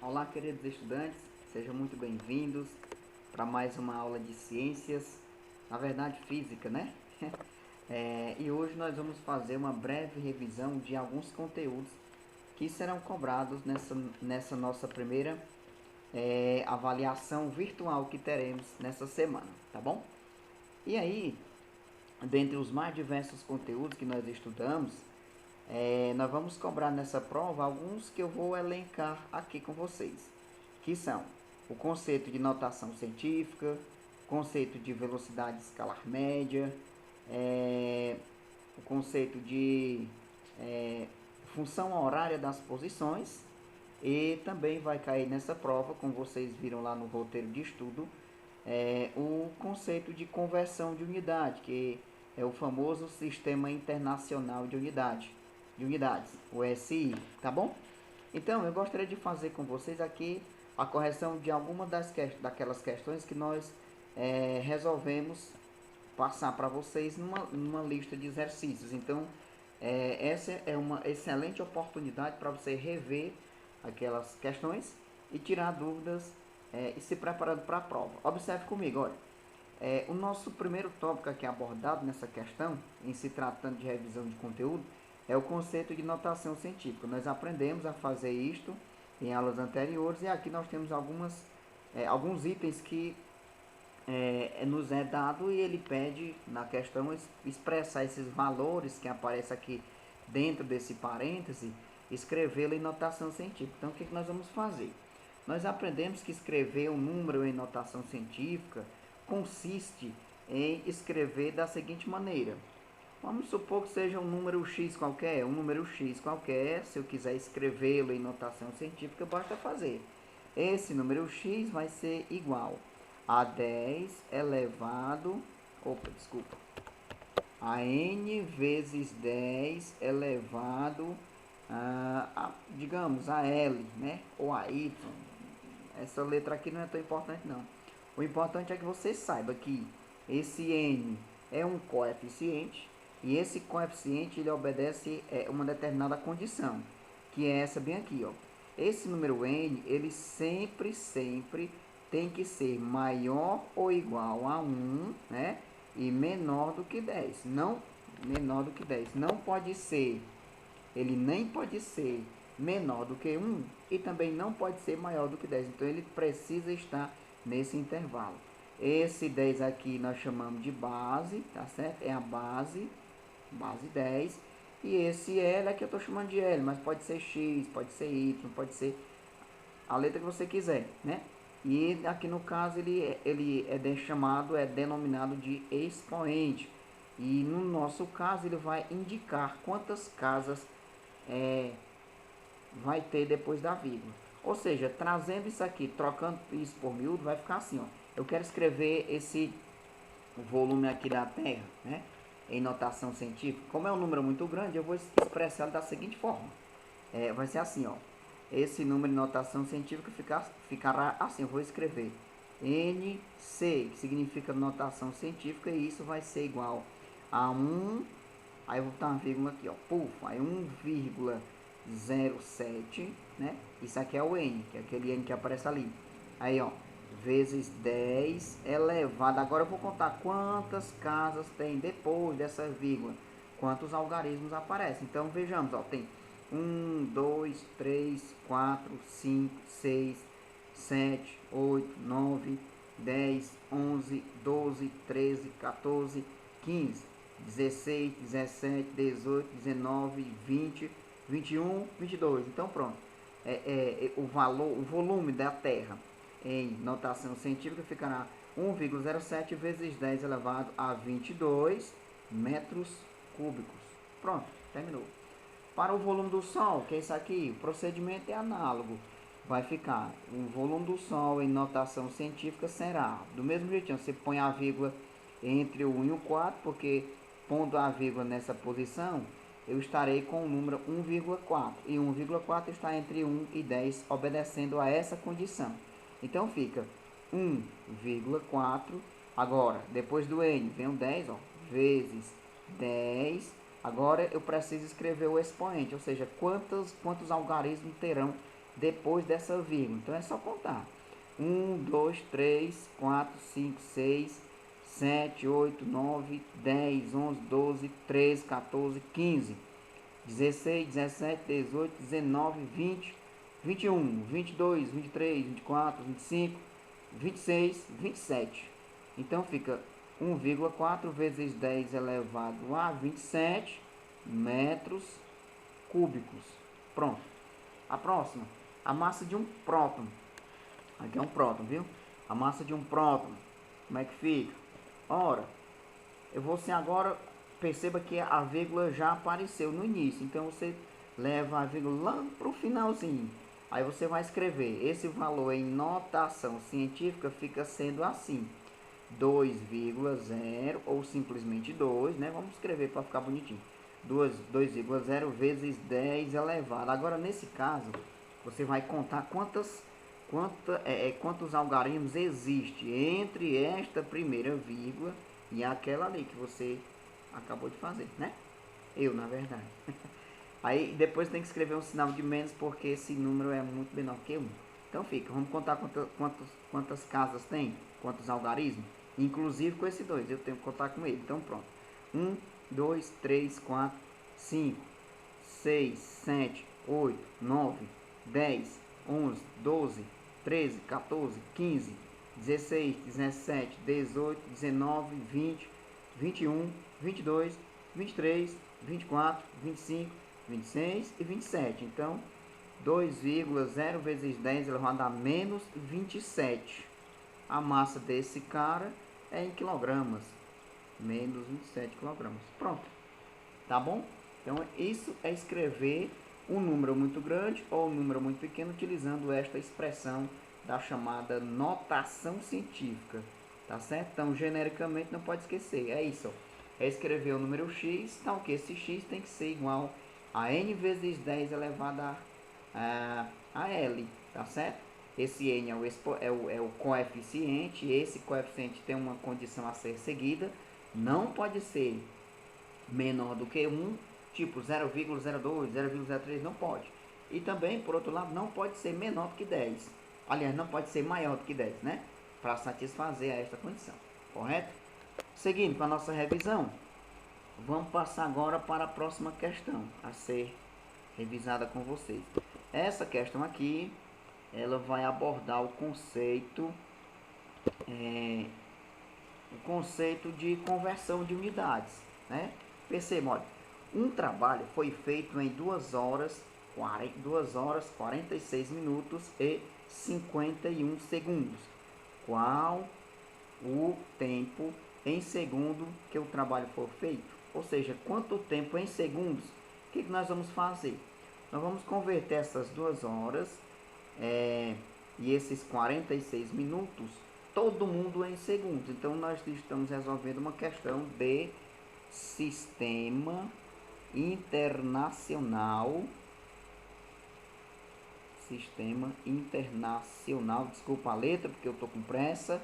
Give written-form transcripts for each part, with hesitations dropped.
Olá, queridos estudantes, sejam muito bem-vindos para mais uma aula de ciências, na verdade física, né? E hoje nós vamos fazer uma breve revisão de alguns conteúdos que serão cobrados nessa nossa primeira avaliação virtual que teremos nessa semana, tá bom? E aí, dentre os mais diversos conteúdos que nós estudamos, nós vamos cobrar nessa prova alguns que eu vou elencar aqui com vocês, que são o conceito de notação científica, conceito de velocidade escalar média, o conceito de função horária das posições, e também vai cair nessa prova, como vocês viram lá no roteiro de estudo, o conceito de conversão de unidade, que é o famoso Sistema Internacional de Unidades, o SI, tá bom? Então, eu gostaria de fazer com vocês aqui a correção de algumas daquelas questões que nós resolvemos passar para vocês numa lista de exercícios. Então, essa é uma excelente oportunidade para você rever aquelas questões e tirar dúvidas e se preparando para a prova. Observe comigo, olha. O nosso primeiro tópico aqui abordado nessa questão, em se tratando de revisão de conteúdo, é o conceito de notação científica. Nós aprendemos a fazer isto em aulas anteriores e aqui nós temos alguns itens que nos é dado e ele pede na questão expressar esses valores que aparecem aqui dentro desse parêntese, escrevê-lo em notação científica. Então, o que nós vamos fazer? Nós aprendemos que escrever um número em notação científica consiste em escrever da seguinte maneira. Vamos supor que seja um número x qualquer, se eu quiser escrevê-lo em notação científica, basta fazer. Esse número x vai ser igual a 10 elevado, a n vezes 10 elevado digamos, a L, né? Ou a Y. Essa letra aqui não é tão importante não. O importante é que você saiba que esse N é um coeficiente e esse coeficiente ele obedece uma determinada condição, que é essa bem aqui, ó. Esse número N, ele sempre tem que ser maior ou igual a 1, né? E menor do que 10. Não menor do que 10. Não pode ser, ele nem pode ser menor do que 1 e também não pode ser maior do que 10. Então ele precisa estar nesse intervalo. Esse 10 aqui nós chamamos de base, tá certo? É a base 10. E esse L aqui eu estou chamando de L, mas pode ser X, pode ser Y, pode ser a letra que você quiser, né? E aqui no caso ele é denominado de expoente. E no nosso caso ele vai indicar quantas casas vai ter depois da vírgula. Ou seja, trazendo isso aqui, trocando isso por miúdo, vai ficar assim, ó. Eu quero escrever esse volume aqui da Terra, né, em notação científica. Como é um número muito grande, eu vou expressar da seguinte forma. Vai ser assim, ó. Esse número em notação científica ficará assim. Eu vou escrever NC, que significa notação científica, e isso vai ser igual a 1. Aí eu vou botar uma vírgula aqui, ó. Aí 1,07, né? Isso aqui é o N, que é aquele N que aparece ali. Aí, ó, vezes 10 elevado. Agora eu vou contar quantas casas tem depois dessa vírgula. Quantos algarismos aparecem. Então, vejamos, ó, tem 1, 2, 3, 4, 5, 6, 7, 8, 9, 10, 11, 12, 13, 14, 15, 16, 17, 18, 19, 20, 21, 22. Então pronto. O volume da Terra em notação científica ficará 1,07 vezes 10 elevado a 22 metros cúbicos. Pronto, terminou. Para o volume do Sol, que é isso aqui, o procedimento é análogo. Vai ficar, o volume do Sol em notação científica será, do mesmo jeitinho, você põe a vírgula entre o 1 e o 4, porque pondo a vírgula nessa posição, eu estarei com o número 1,4. E 1,4 está entre 1 e 10, obedecendo a essa condição. Então fica 1,4. Agora, depois do N, vem o 10, ó, vezes 10. Agora eu preciso escrever o expoente, ou seja, quantos algarismos terão depois dessa vírgula. Então é só contar. 1, 2, 3, 4, 5, 6, 7, 8, 9, 10, 11, 12, 13, 14, 15, 16, 17, 18, 19, 20, 21, 22, 23, 24, 25, 26, 27. Então fica 1,4 vezes 10 elevado a 27 metros cúbicos. Pronto. A próxima, a massa de um próton. Aqui é um próton, viu? A massa de um próton. Como é que fica? Ora, eu vou assim agora, perceba que a vírgula já apareceu no início. Então você leva a vírgula lá para o finalzinho. Aí você vai escrever. Esse valor em notação científica fica sendo assim. 2,0 ou simplesmente 2, né? Vamos escrever para ficar bonitinho. 2,0 vezes 10 elevado. Agora, nesse caso, você vai contar quantos algarismos existe entre esta primeira vírgula e aquela ali que você acabou de fazer, né? Eu, na verdade. Aí, depois tem que escrever um sinal de menos, porque esse número é muito menor que 1. Então, fica. Vamos contar quantas casas tem? Quantos algarismos? Inclusive com esse 2, eu tenho que contar com ele. Então, pronto. 1, 2, 3, 4, 5, 6, 7, 8, 9, 10, 11, 12, 13, 14, 15, 16, 17, 18, 19, 20, 21, 22, 23, 24, 25, 26 e 27. Então, 2,0 vezes 10 elevado a menos 27. A massa desse cara é em quilogramas. Menos 27 quilogramas. Pronto. Tá bom? Então, isso é escrever um número muito grande ou um número muito pequeno utilizando esta expressão da chamada notação científica. Tá certo? Então, genericamente, não pode esquecer. É isso. É escrever o número x, tal que esse x tem que ser igual a n vezes 10 elevado a L. Tá certo? Esse n é o coeficiente. Esse coeficiente tem uma condição a ser seguida. Não pode ser menor do que 1, tipo 0,02, 0,03, não pode. E também, por outro lado, não pode ser menor do que 10. Aliás, não pode ser maior do que 10, né? Para satisfazer esta condição, correto? Seguindo com a nossa revisão, vamos passar agora para a próxima questão a ser revisada com vocês. Essa questão aqui, ela vai abordar o conceito de conversão de unidades, né? Perceba, olha, um trabalho foi feito em 2 horas 46 minutos e 51 segundos. Qual o tempo em segundo que o trabalho for feito? Ou seja, quanto tempo em segundos? O que nós vamos fazer? Nós vamos converter essas 2 horas e esses 46 minutos, todo mundo em segundos. Então, nós estamos resolvendo uma questão de sistema internacional. Desculpa a letra, porque eu estou com pressa.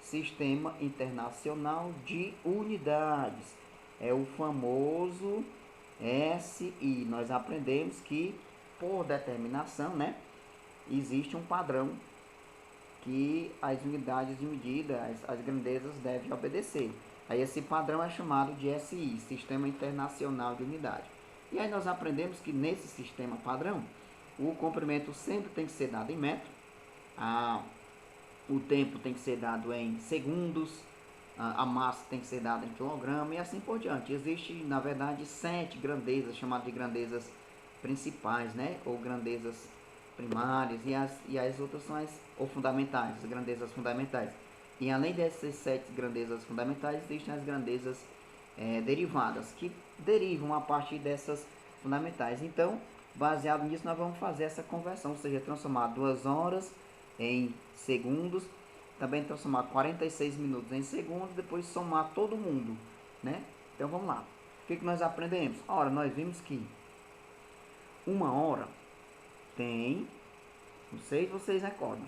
Sistema internacional de unidades. É o famoso SI. Nós aprendemos que, por determinação, né, existe um padrão que as unidades de medida, as grandezas devem obedecer. Aí esse padrão é chamado de SI, Sistema Internacional de Unidade. E aí nós aprendemos que nesse sistema padrão, o comprimento sempre tem que ser dado em metro, o tempo tem que ser dado em segundos, a massa tem que ser dada em quilograma e assim por diante. Existe, na verdade, 7 grandezas, chamadas de grandezas principais, né? Ou grandezas primárias, e as outras são ou fundamentais, as grandezas fundamentais. E além dessas 7 grandezas fundamentais, existem as grandezas derivadas, que derivam a partir dessas fundamentais. Então, baseado nisso, nós vamos fazer essa conversão, ou seja, transformar 2 horas em segundos, também transformar 46 minutos em segundos, depois somar todo mundo, né? Então, vamos lá. O que nós aprendemos? Ora, nós vimos que 1 hora tem, não sei se vocês recordam,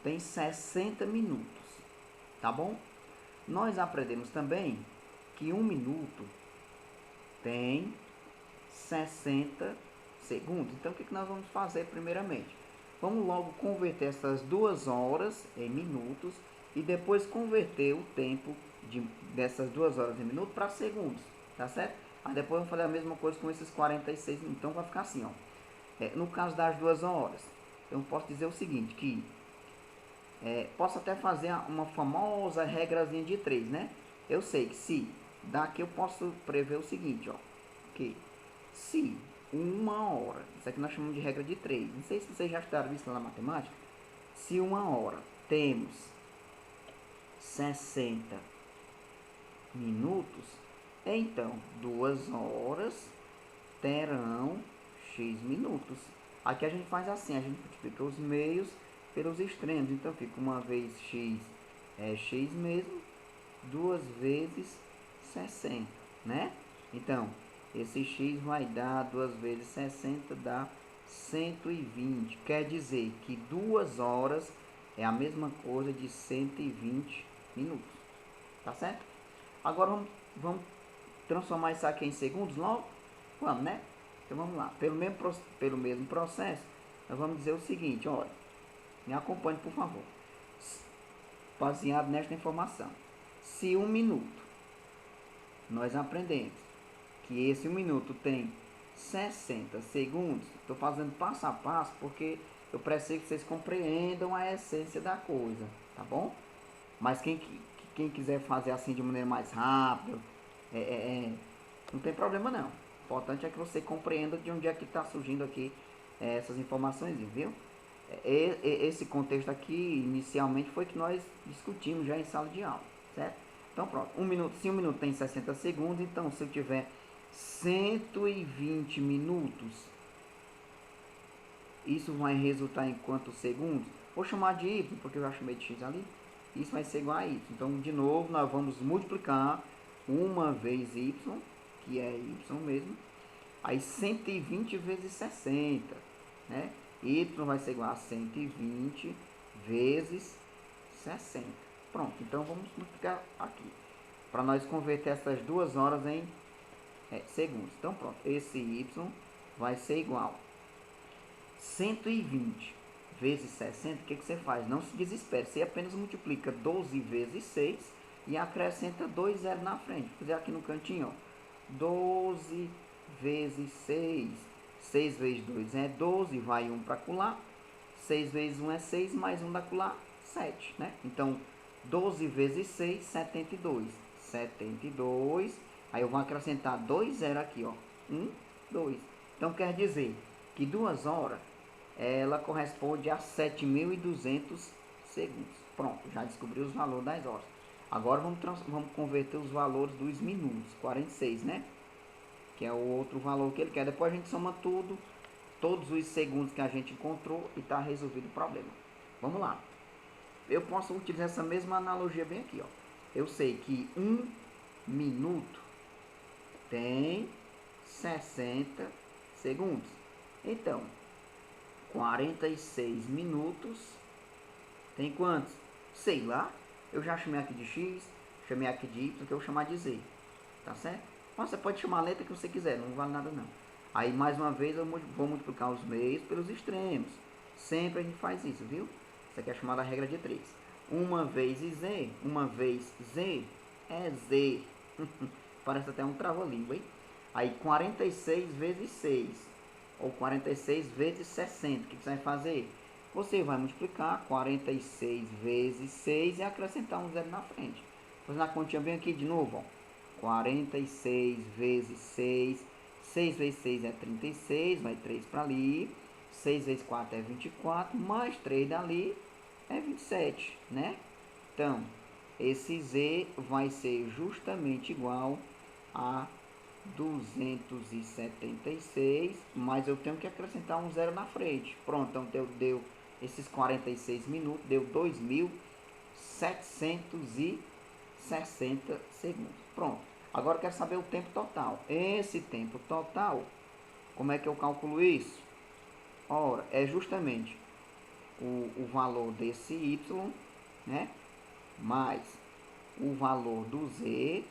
tem 60 minutos, tá bom? Nós aprendemos também que 1 minuto tem 60 segundos. Então, o que nós vamos fazer primeiramente? Vamos logo converter essas 2 horas em minutos e depois converter o tempo dessas 2 horas em minutos para segundos, tá certo? Aí depois vamos fazer a mesma coisa com esses 46 minutos. Então vai ficar assim, ó. No caso das 2 horas, eu posso dizer o seguinte, que posso até fazer uma famosa regrazinha de 3, né? Eu sei que se daqui eu posso prever o seguinte, ó, que se 1 hora, isso aqui nós chamamos de regra de 3, não sei se vocês já estudaram isso lá na matemática, se 1 hora temos 60 minutos, então 2 horas terão x minutos. Aqui a gente faz assim, a gente multiplica os meios pelos extremos, então fica uma vez x é x mesmo, 2 vezes 60, né? Então, esse x vai dar 2 vezes 60, dá 120. Quer dizer que 2 horas é a mesma coisa de 120 minutos. Tá certo? Agora vamos transformar isso aqui em segundos logo? Vamos, né? Então vamos lá. Pelo mesmo processo, nós vamos dizer o seguinte, olha. Me acompanhe, por favor. Baseado nesta informação. Se 1 minuto, nós aprendemos que esse 1 minuto tem 60 segundos. Estou fazendo passo a passo porque eu preciso que vocês compreendam a essência da coisa, tá bom? Mas quem quiser fazer assim de maneira mais rápida, não tem problema não. O importante é que você compreenda de onde é que está surgindo aqui essas informações, viu? Esse contexto aqui, inicialmente, foi que nós discutimos já em sala de aula, certo? Então, pronto. Se 1 minuto tem 60 segundos, então, se eu tiver 120 minutos, isso vai resultar em quantos segundos? Vou chamar de y, porque eu já chamei de x ali. Isso vai ser igual a y. Então, de novo, nós vamos multiplicar uma vez y, que é y mesmo, aí 120 vezes 60, né? Y vai ser igual a 120 vezes 60. Pronto, então vamos multiplicar aqui, para nós converter essas 2 horas em segundos. Então pronto, esse y vai ser igual 120 vezes 60. O que você faz? Não se desespere, você apenas multiplica 12 vezes 6 e acrescenta 2 zeros na frente. Vou fazer aqui no cantinho, ó. 12 vezes 6. 6 vezes 2 é 12, vai 1 para colar. 6 vezes 1 é 6, mais 1 da colar, 7, né? Então, 12 vezes 6, 72. 72, aí eu vou acrescentar 2 zeros aqui, ó. 1, 2. Então, quer dizer que 2 horas, ela corresponde a 7.200 segundos. Pronto, já descobri os valores das horas. Agora vamos converter os valores dos minutos, 46, né? Que é o outro valor que ele quer. Depois a gente soma tudo, todos os segundos que a gente encontrou e está resolvido o problema. Vamos lá. Eu posso utilizar essa mesma analogia bem aqui, ó. Eu sei que 1 minuto tem 60 segundos. Então, 46 minutos tem quantos? Sei lá. Eu já chamei aqui de x, chamei aqui de y, que eu vou chamar de z. Tá certo? Mas você pode chamar a letra que você quiser, não vale nada não. Aí, mais uma vez, eu vou multiplicar os meios pelos extremos. Sempre a gente faz isso, viu? Isso aqui é chamada regra de 3. Uma vez z, uma vez z, é z. Parece até um trava-língua, hein? Aí, 46 vezes 6, ou 46 vezes 60. O que você vai fazer? Você vai multiplicar 46 vezes 6 e acrescentar um zero na frente. Vou fazer a continha bem aqui de novo, ó. 46 vezes 6. 6 vezes 6 é 36, vai 3 para ali. 6 vezes 4 é 24, mais 3 dali é 27, né? Então, esse z vai ser justamente igual a 276, mas eu tenho que acrescentar um zero na frente. Pronto, então deu esses 46 minutos, deu 2.760 segundos. Pronto. Agora eu quero saber o tempo total. Esse tempo total, como é que eu calculo isso? Ora, é justamente o valor desse y, né? Mais o valor do z,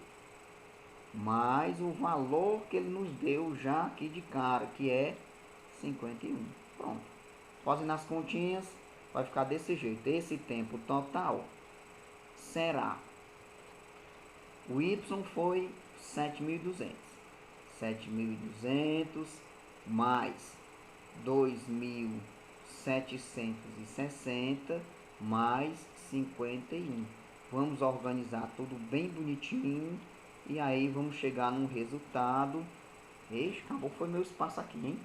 mais o valor que ele nos deu já aqui de cara, que é 51. Pronto. Fazendo as continhas, vai ficar desse jeito. Esse tempo total será, o Y foi 7.200. 7.200 mais 2.760 mais 51. Vamos organizar tudo bem bonitinho e aí vamos chegar num resultado. Ixi, acabou foi meu espaço aqui, hein?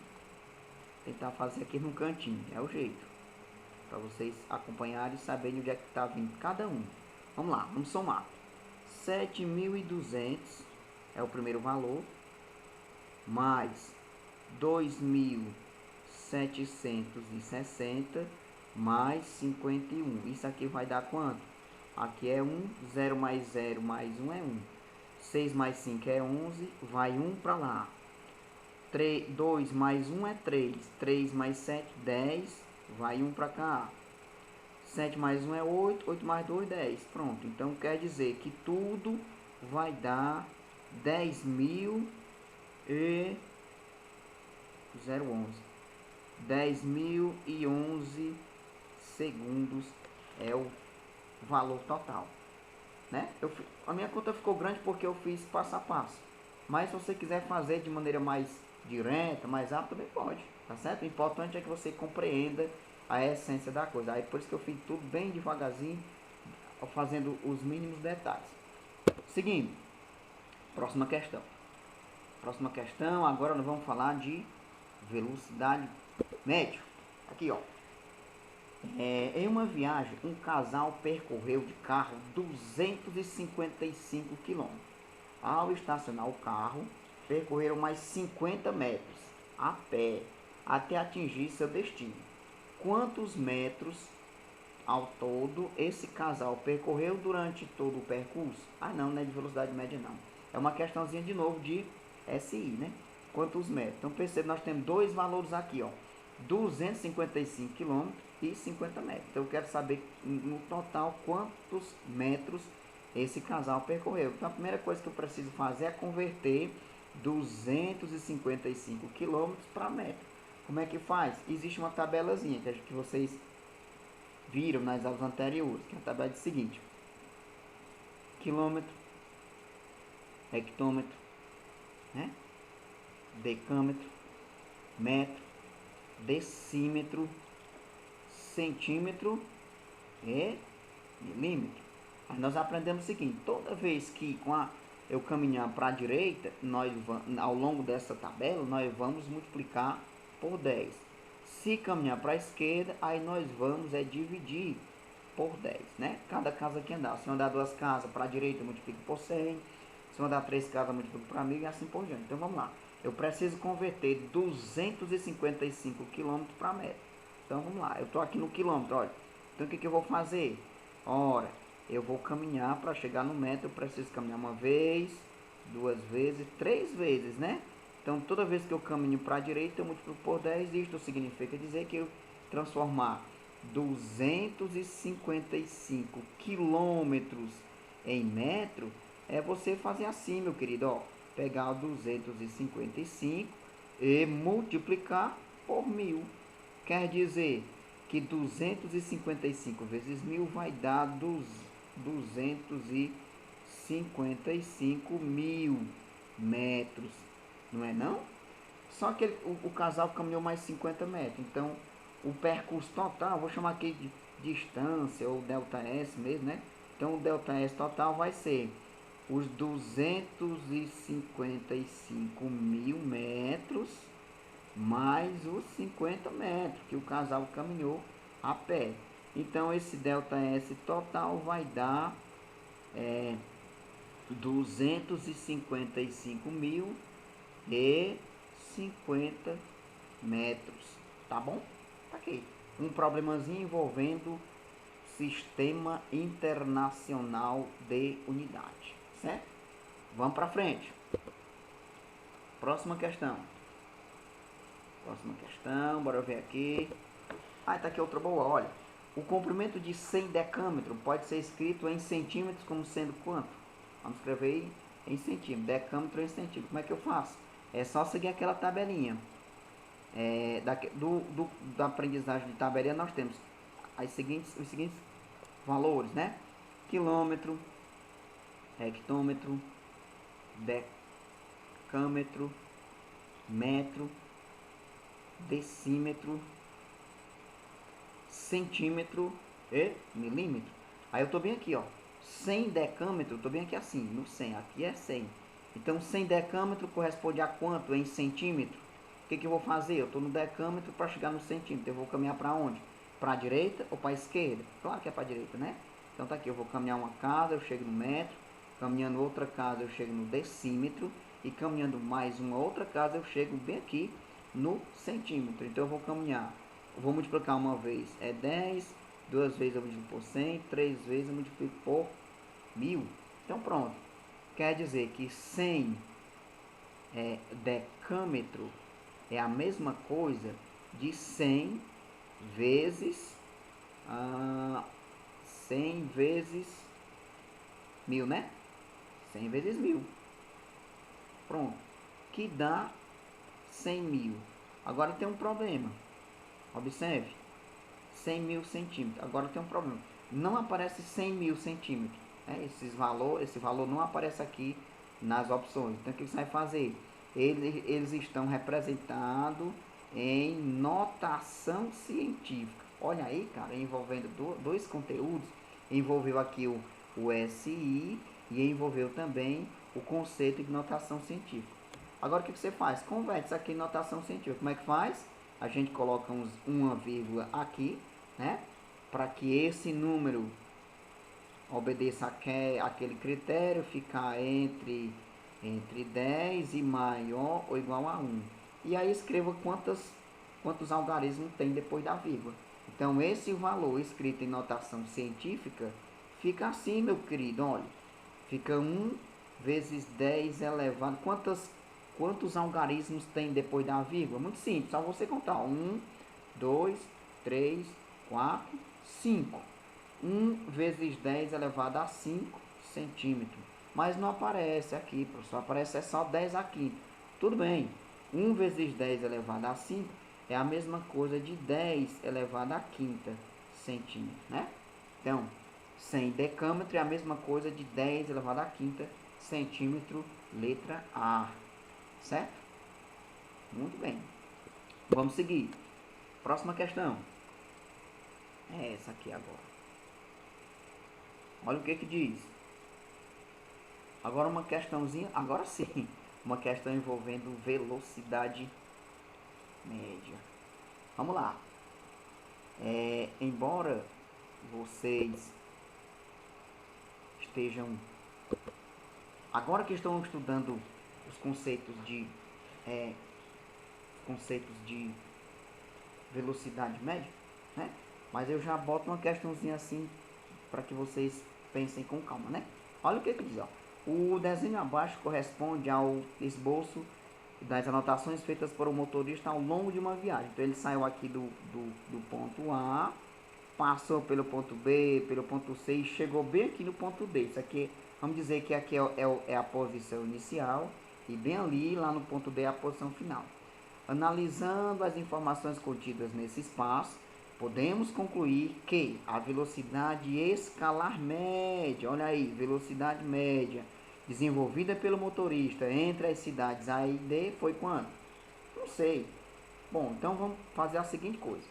Tentar fazer aqui no cantinho, é o jeito, para vocês acompanharem e saberem onde é que está vindo cada um. Vamos lá, vamos somar. 7.200 é o primeiro valor, mais 2.760 mais 51. Isso aqui vai dar quanto? Aqui é 1, 0 mais 0 mais 1 é 1. 6 mais 5 é 11, vai 1 para lá. 2 mais 1 é 3, 3 mais 7, 10, vai 1 para cá. 7 mais 1 é 8, 8 mais 2, 10. Pronto, então quer dizer que tudo vai dar 10.011. 10.011 segundos é o valor total, né? A minha conta ficou grande porque eu fiz passo a passo. Mas se você quiser fazer de maneira mais direta, mais rápida, também pode, tá certo? O importante é que você compreenda a essência da coisa. Aí por isso que eu fiz tudo bem devagarzinho, fazendo os mínimos detalhes. Seguindo, próxima questão. Próxima questão, agora nós vamos falar de velocidade média. Aqui, ó. Em uma viagem, um casal percorreu de carro 255 km. Ao estacionar o carro, percorreram mais 50 metros a pé até atingir seu destino. Quantos metros ao todo esse casal percorreu durante todo o percurso? Ah, não é de velocidade média, não. É uma questãozinha de novo de SI, né? Quantos metros? Então perceba, nós temos dois valores aqui, ó. 255 km e 50 metros. Então eu quero saber no total quantos metros esse casal percorreu. Então a primeira coisa que eu preciso fazer é converter 255 km para metro. Como é que faz? Existe uma tabelazinha que vocês viram nas aulas anteriores, que é a tabela de seguinte: quilômetro, hectômetro, né? Decâmetro, metro, decímetro, centímetro e milímetro. Aí nós aprendemos o seguinte: toda vez que eu caminhar para a direita, ao longo dessa tabela, nós vamos multiplicar por 10. Se caminhar para a esquerda, aí nós vamos dividir por 10, né? Cada casa que andar. Se eu andar 2 casas para a direita, eu multiplico por 100. Se eu andar 3 casas, eu multiplico por 1.000 e assim por diante. Então vamos lá. Eu preciso converter 255 km para metro. Então vamos lá. Eu estou aqui no quilômetro, olha. Então o que eu vou fazer? Ora, eu vou caminhar para chegar no metro. Eu preciso caminhar uma vez, 2 vezes, 3 vezes, né? Então toda vez que eu caminho para a direita, eu multiplico por 10. Isto significa dizer que eu transformar 255 quilômetros em metro é você fazer assim, meu querido, ó. Pegar o 255 e multiplicar por 1.000. Quer dizer que 255 vezes 1.000 vai dar 255.000 metros. Não é não? Só que o casal caminhou mais 50 metros. Então, o percurso total, vou chamar aqui de distância ou delta S mesmo, né? Então, o delta S total vai ser os 255.000 metros mais os 50 metros que o casal caminhou a pé. Então esse delta S total vai dar 255.050 metros. Tá bom? Tá aqui. Um problemazinho envolvendo Sistema Internacional de Unidade. Certo? Vamos para frente. Próxima questão. Próxima questão, bora ver aqui. Ah, tá aqui outra boa, olha. O comprimento de 100 decâmetros pode ser escrito em centímetros como sendo quanto? Vamos escrever aí em centímetros. Decâmetro em centímetros. Como é que eu faço? É só seguir aquela tabelinha. da aprendizagem de tabelinha, nós temos os seguintes valores, né? Quilômetro, hectômetro, decâmetro, metro, decímetro, centímetro e milímetro. Aí eu tô bem aqui, ó, 100 decâmetro, eu tô bem aqui assim, no 100, aqui é 100. Então 100 decâmetro corresponde a quanto em centímetro? O que eu vou fazer? Eu estou no decâmetro para chegar no centímetro. Eu vou caminhar para onde? Para a direita ou para a esquerda? Claro que é para a direita, né? Então tá aqui, eu vou caminhar uma casa, eu chego no metro. Caminhando outra casa, eu chego no decímetro. E caminhando mais uma outra casa, eu chego bem aqui no centímetro. Então eu vou caminhar, eu vou multiplicar uma vez, é 10. Duas vezes eu multiplico por 100. Três vezes eu multiplico por 1000. Então pronto. Quer dizer que 100 decâmetro é a mesma coisa de 100 vezes 100 vezes 1000, né? 100 vezes 1000. Pronto. Que dá 100.000. Agora tem um problema. Observe. 100.000 centímetros. Agora tem um problema. Não aparece 100.000 centímetros. Esse valor não aparece aqui nas opções. Então o que você vai fazer? Eles estão representados em notação científica. Olha aí, cara, envolvendo dois conteúdos. Envolveu aqui o SI e envolveu também o conceito de notação científica. Agora o que você faz? Converte isso aqui em notação científica. Como é que faz? A gente coloca uma vírgula aqui, né? Para que esse número obedeça aquele critério, ficar entre 10 e maior ou igual a 1. E aí escreva quantos algarismos tem depois da vírgula. Então esse valor escrito em notação científica fica assim, meu querido, olha. Fica 1 vezes 10 elevado. Quantos algarismos tem depois da vírgula? Muito simples, só você contar. 1, 2, 3, 4, 5. 1 vezes 10 elevado a 5 centímetros. Mas não aparece aqui, professor. Aparece só 10 aqui. Tudo bem. 1 vezes 10 elevado a 5 é a mesma coisa de 10 elevado a quinta centímetro, né? Então, 100 decâmetro é a mesma coisa de 10 elevado a quinta centímetro, letra A. Certo? Muito bem. Vamos seguir. Próxima questão. É essa aqui agora. Olha o que diz. Agora uma questãozinha, agora sim, uma questão envolvendo velocidade média. Vamos lá. Embora vocês estejam, agora que estão estudando os conceitos de velocidade média, né? Mas eu já boto uma questãozinha assim para que vocês pensem com calma, né? Olha o que diz, ó. O desenho abaixo corresponde ao esboço das anotações feitas por um motorista ao longo de uma viagem. Então ele saiu aqui do ponto A, passou pelo ponto B, pelo ponto C e chegou bem aqui no ponto D. Isso aqui, vamos dizer que aqui é a posição inicial e bem ali, lá no ponto D, é a posição final. Analisando as informações contidas nesse espaço, podemos concluir que a velocidade escalar média, olha aí, velocidade média, desenvolvida pelo motorista entre as cidades A e D foi quanto? Não sei. Bom, então vamos fazer a seguinte coisa.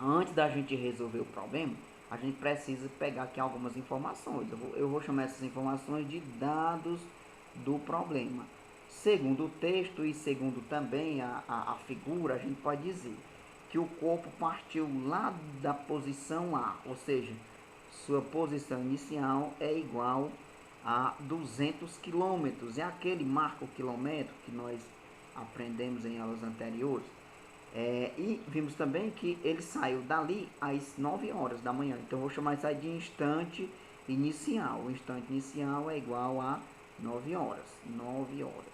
Antes da gente resolver o problema, a gente precisa pegar aqui algumas informações. Eu vou chamar essas informações de dados do problema. Segundo o texto e segundo também a figura, a gente pode dizer que o corpo partiu lá da posição A, ou seja, sua posição inicial é igual a 200 km. É aquele marco quilômetro que nós aprendemos em aulas anteriores. E vimos também que ele saiu dali às 9 horas da manhã. Então, eu vou chamar isso aí de instante inicial. O instante inicial é igual a 9 horas. 9 horas.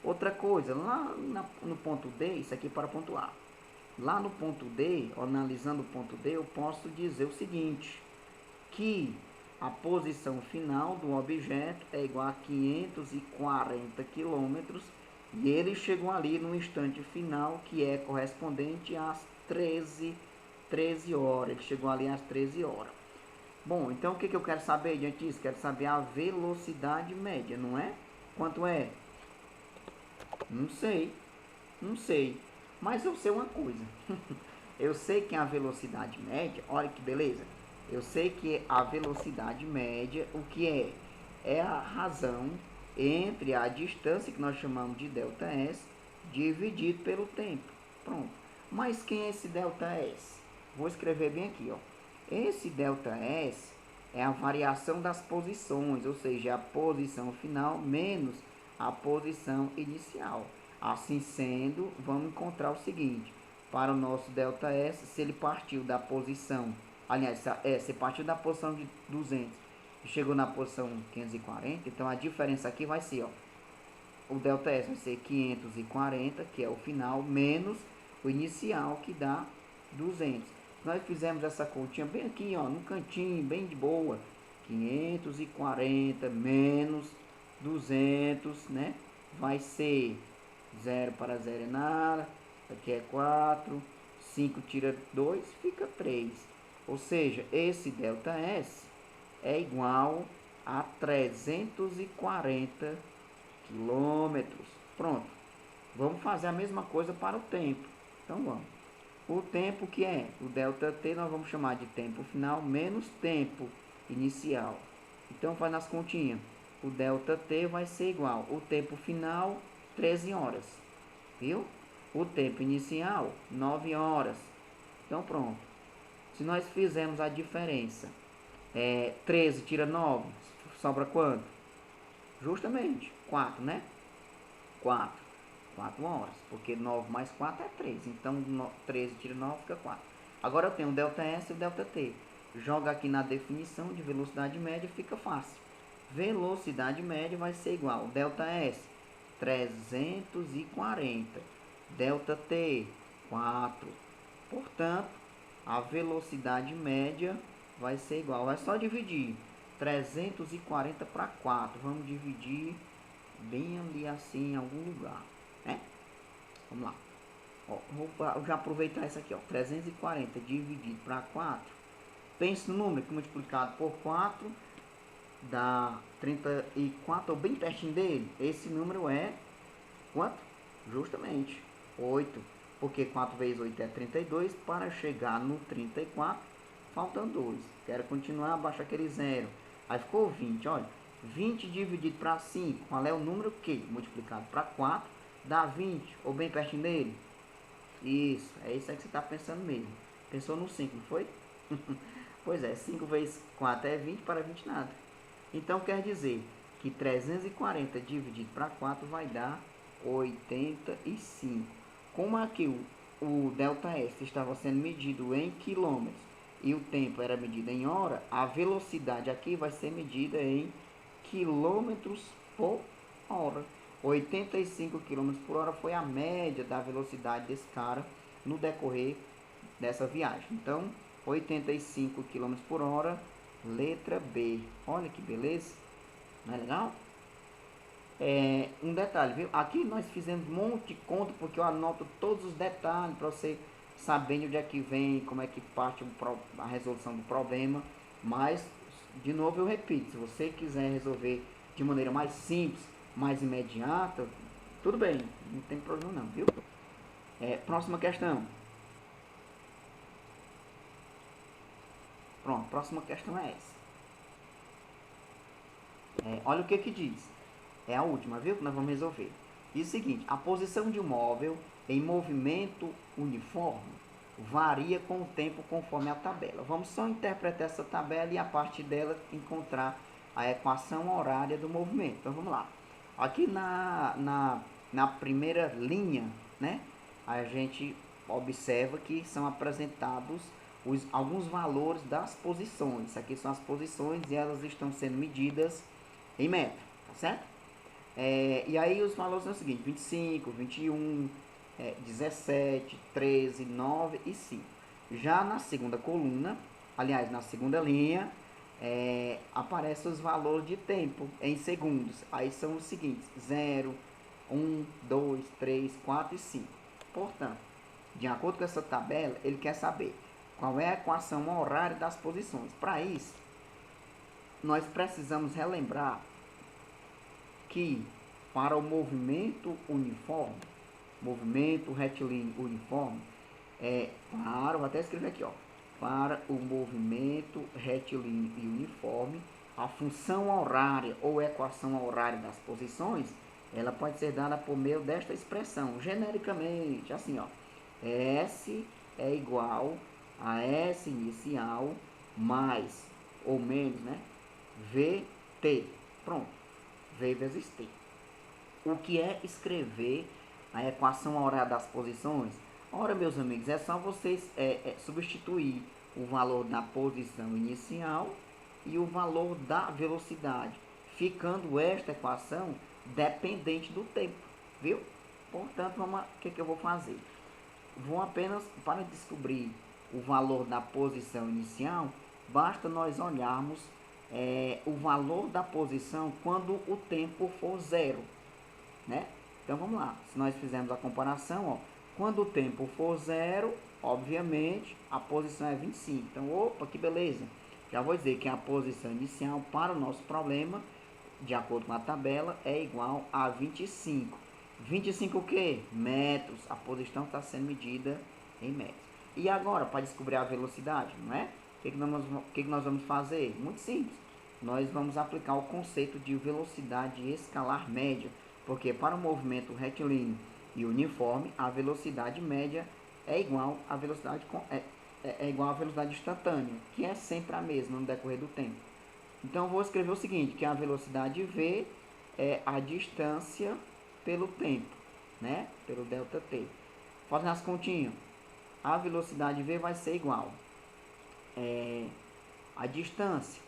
Outra coisa, lá no ponto D, isso aqui para o ponto A. Lá no ponto D, analisando o ponto D, eu posso dizer o seguinte, que a posição final do objeto é igual a 540 km E ele chegou ali no instante final, que é correspondente às 13 horas. Ele chegou ali às 13 horas. Bom, então o que eu quero saber diante disso? Quero saber a velocidade média, não é? Quanto é? Não sei, não sei. Mas eu sei uma coisa. Eu sei que a velocidade média, olha que beleza. Eu sei que a velocidade média, o que é? É a razão entre a distância que nós chamamos de ΔS dividido pelo tempo. Pronto. Mas quem é esse ΔS? Vou escrever bem aqui, ó. Esse ΔS é a variação das posições, ou seja, a posição final menos a posição inicial. Assim sendo, vamos encontrar o seguinte: para o nosso ΔS, se ele partiu da posição, aliás, se partiu da posição de 200 e chegou na posição 540, então a diferença aqui vai ser, ó, o ΔS vai ser 540, que é o final, menos o inicial, que dá 200. Nós fizemos essa continha bem aqui, ó, no cantinho, bem de boa. 540 menos 200, né? Vai ser 0 para 0 é nada. Aqui é 4. 5 tira 2, fica 3. Ou seja, esse ΔS é igual a 340 quilômetros. Pronto. Vamos fazer a mesma coisa para o tempo. Então vamos. O tempo que é o ΔT, nós vamos chamar de tempo final menos tempo inicial. Então faz nas continhas. O ΔT vai ser igual o tempo final 13 horas. Viu? O tempo inicial 9 horas. Então pronto. Se nós fizermos a diferença, 13 tira 9, sobra quanto? Justamente 4, né? 4 horas, porque 9 mais 4 é 13. Então 13 tira 9 fica 4. Agora eu tenho o ΔS e o ΔT. Joga aqui na definição de velocidade média, fica fácil. Velocidade média vai ser igual ΔS 340, ΔT 4. Portanto, a velocidade média vai ser igual. É só dividir 340 para 4. Vamos dividir bem ali assim em algum lugar, né? Vamos lá. Ó, vou já aproveitar isso aqui, ó. 340 dividido para 4. Pense no número que multiplicado por 4 dá 34, ou bem pertinho dele. Esse número é quanto? Justamente 8. Porque 4 vezes 8 é 32. Para chegar no 34, faltam 2. Quero continuar, abaixo aquele 0. Aí ficou 20, olha. 20 dividido para 5, qual é o número que? Multiplicado para 4, dá 20, ou bem pertinho dele? Isso, é isso aí que você está pensando mesmo. Pensou no 5, não foi? Pois é, 5 vezes 4 é 20, para 20 nada. Então quer dizer que 340 dividido para 4 vai dar 85. Como aqui o ΔS estava sendo medido em quilômetros e o tempo era medido em hora, a velocidade aqui vai ser medida em quilômetros por hora. 85 quilômetros por hora foi a média da velocidade desse cara no decorrer dessa viagem. Então, 85 quilômetros por hora, letra B. Olha que beleza, não é legal? Um detalhe, viu? Aqui nós fizemos um monte de conta, porque eu anoto todos os detalhes para você saber onde é que vem, como é que parte a resolução do problema. Mas, de novo eu repito, se você quiser resolver de maneira mais simples, mais imediata, tudo bem, não tem problema não, viu? Próxima questão. Pronto, próxima questão é essa. Olha o que diz. É a última, viu? Que nós vamos resolver. Diz o seguinte: a posição de um móvel em movimento uniforme varia com o tempo conforme a tabela. Vamos só interpretar essa tabela e a partir dela encontrar a equação horária do movimento. Então vamos lá. Aqui na primeira linha, né, a gente observa que são apresentados alguns valores das posições. Aqui são as posições e elas estão sendo medidas em metro, tá certo? E aí os valores são o seguinte: 25, 21, 17, 13, 9 e 5. Já na segunda coluna, aliás, na segunda linha, aparecem os valores de tempo em segundos. Aí são os seguintes: 0, 1, 2, 3, 4 e 5. Portanto, de acordo com essa tabela, ele quer saber qual é a equação horária das posições. Para isso, nós precisamos relembrar que para o movimento uniforme, movimento retilíneo uniforme, vou até escrever aqui, ó, para o movimento retilíneo e uniforme, a função horária ou equação horária das posições, ela pode ser dada por meio desta expressão, genericamente, assim, ó, S é igual a S inicial mais ou menos, né, VT. Pronto, V vezes T. O que é escrever a equação horária das posições? Ora, meus amigos, é só vocês substituir o valor da posição inicial e o valor da velocidade, ficando esta equação dependente do tempo, viu? Portanto, o que eu vou fazer? Vou apenas, para descobrir o valor da posição inicial, basta nós olharmos o valor da posição quando o tempo for zero, né? Então vamos lá, se nós fizermos a comparação, ó, quando o tempo for zero, obviamente a posição é 25. Então, opa, que beleza! Já vou dizer que a posição inicial para o nosso problema, de acordo com a tabela, é igual a 25. 25 o quê? Metros. A posição está sendo medida em metros. E agora, para descobrir a velocidade, não é? O que nós vamos fazer? Muito simples. Nós vamos aplicar o conceito de velocidade escalar média, porque para o movimento retilíneo e uniforme, a velocidade média é igual à velocidade igual à velocidade instantânea, que é sempre a mesma no decorrer do tempo. Então, eu vou escrever o seguinte, que a velocidade V é a distância pelo tempo, né? Pelo ΔT. Fazendo as continhas, a velocidade V vai ser igual a distância,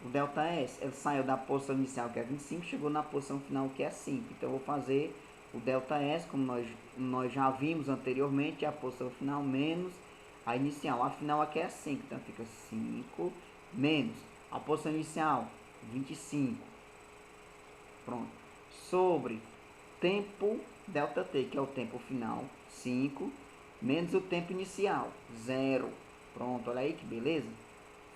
o ΔS, ele saiu da posição inicial, que é 25, chegou na posição final, que é 5. Então, eu vou fazer o ΔS, como nós já vimos anteriormente, a posição final menos a inicial. A final aqui é 5, então fica 5 menos a posição inicial, 25. Pronto. Sobre tempo ΔT, que é o tempo final, 5, menos o tempo inicial, 0. Pronto, olha aí que beleza.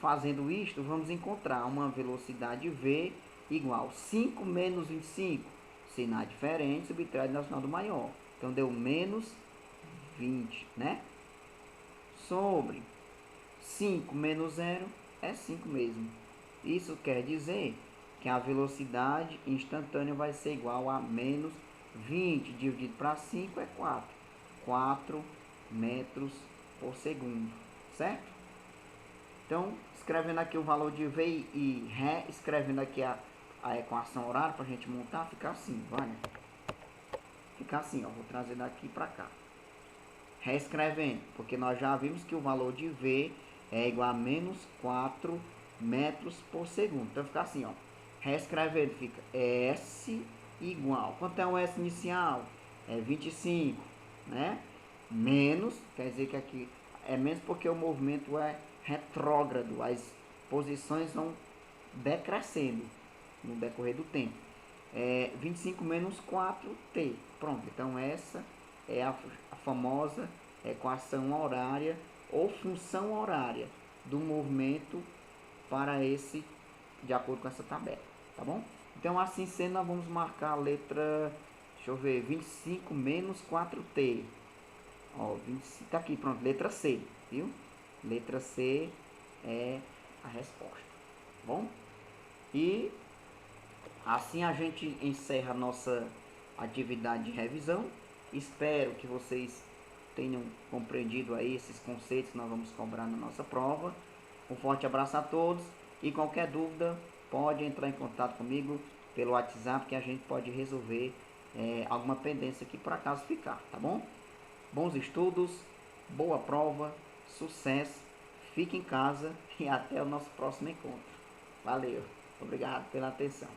Fazendo isto, vamos encontrar uma velocidade V igual 5 menos 25. Sinal diferente, subtrai no final do maior. Então, deu menos 20, né? Sobre 5 menos 0 é 5 mesmo. Isso quer dizer que a velocidade instantânea vai ser igual a menos 20 dividido para 5 é 4. 4 metros por segundo, certo? Então, escrevendo aqui o valor de V e Ré, escrevendo aqui a equação horária para a gente montar, fica assim, vai, né? Fica assim, ó, vou trazer daqui para cá. Reescrevendo, porque nós já vimos que o valor de V é igual a menos 4 metros por segundo. Então, fica assim, ó. Reescrevendo, fica S igual. Quanto é o S inicial? É 25, né? Menos, quer dizer que aqui é menos porque o movimento é retrógrado. As posições vão decrescendo no decorrer do tempo. 25 menos 4t. Pronto, então essa é a famosa equação horária ou função horária do movimento para esse, de acordo com essa tabela, tá bom? Então, assim sendo, nós vamos marcar a letra, deixa eu ver, 25 menos 4t. Ó, 25, tá aqui, pronto, letra C, viu? Letra C é a resposta, tá bom? E assim a gente encerra a nossa atividade de revisão. Espero que vocês tenham compreendido aí esses conceitos que nós vamos cobrar na nossa prova. Um forte abraço a todos e qualquer dúvida pode entrar em contato comigo pelo WhatsApp, que a gente pode resolver alguma pendência que por acaso ficar, tá bom? Bons estudos, boa prova, sucesso, fique em casa e até o nosso próximo encontro. Valeu, obrigado pela atenção.